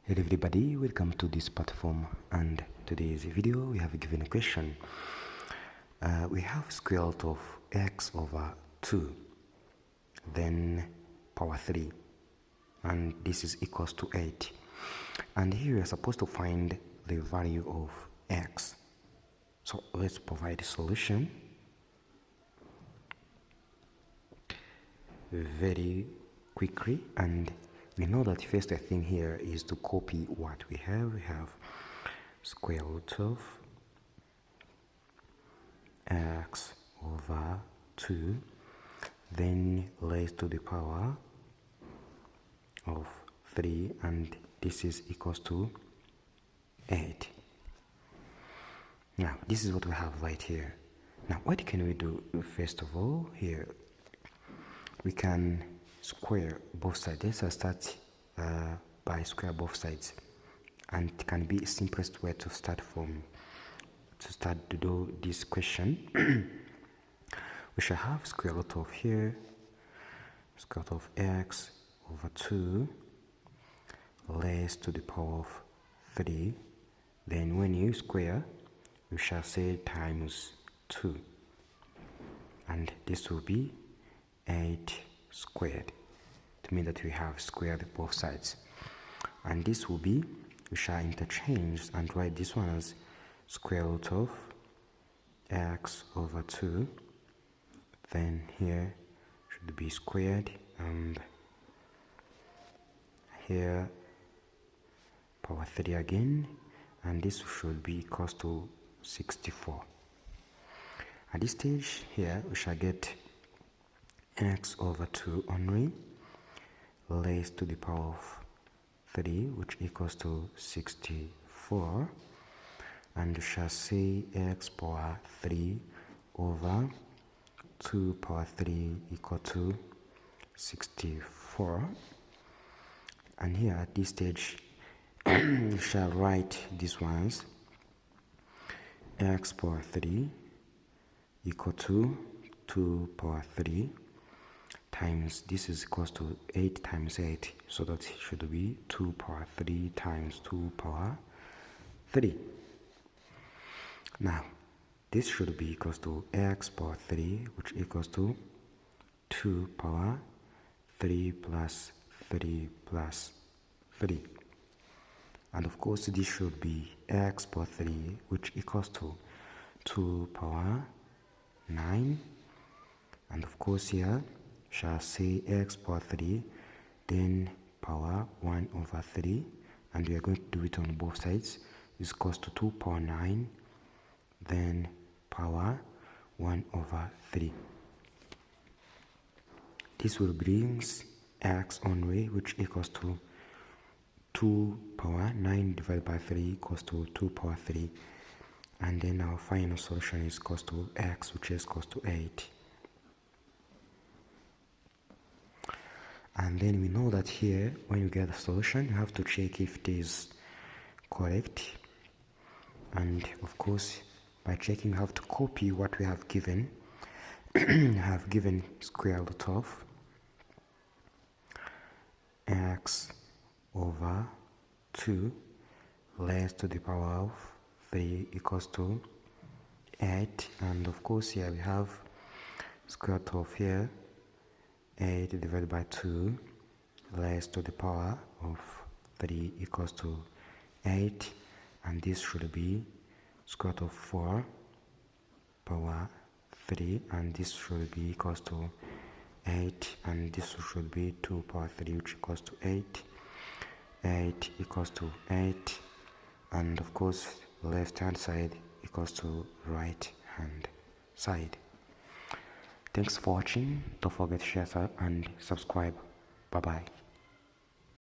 Hello everybody, welcome to this platform, and today's video we have given a question. We have square root of x over 2 then power 3, and this is equals to 8, and here we are supposed to find the value of x. So let's provide a solution very quickly. And we know that first thing here is to copy what we have. We have square root of x over 2 then raised to the power of 3, and this is equals to 8. Now this is what we have right here. Now what can we do? First of all, here we can square both sides. Let's start by square both sides, and it can be the simplest way to start to do this question. We shall have square root of here, square root of x over 2 raised to the power of 3. Then when you square, we shall say times 2, and this will be 8 squared, to mean that we have squared both sides. And this will be, we shall interchange and write this one as square root of x over 2, then here should be squared, and here power 3 again, and this should be equals to 64. At this stage here we shall get x over 2 only raised to the power of 3, which equals to 64, and we shall say x power 3 over 2 power 3 equal to 64. And here at this stage we shall write these ones: x power 3 equal to 2 power 3 times, this is equals to 8 times 8, so that it should be 2 power 3 times 2 power 3. Now this should be equals to x power 3, which equals to 2 power 3 plus 3 plus 3, and of course this should be x power 3, which equals to 2 power 9, and of course here shall say x power 3 then power 1 over 3, and we are going to do it on both sides. Is equals to 2 power 9 then power 1 over 3. This will brings x only, which equals to 2 power 9 divided by 3 equals to 2 power 3, and then our final solution is equals to x, which is equals to 8. And then we know that here when you get the solution you have to check if it is correct, and of course by checking you have to copy what we have given. We have given square root of x over 2 raised to the power of 3 equals to 8, and of course here we have square root of here 8 divided by 2 raised to the power of 3 equals to 8, and this should be square root of 4 power 3, and this should be equals to 8, and this should be 2 power 3, which equals to 8. 8 equals to 8, and of course left hand side equals to right hand side. Thanks for watching. Don't forget to share and subscribe. Bye bye.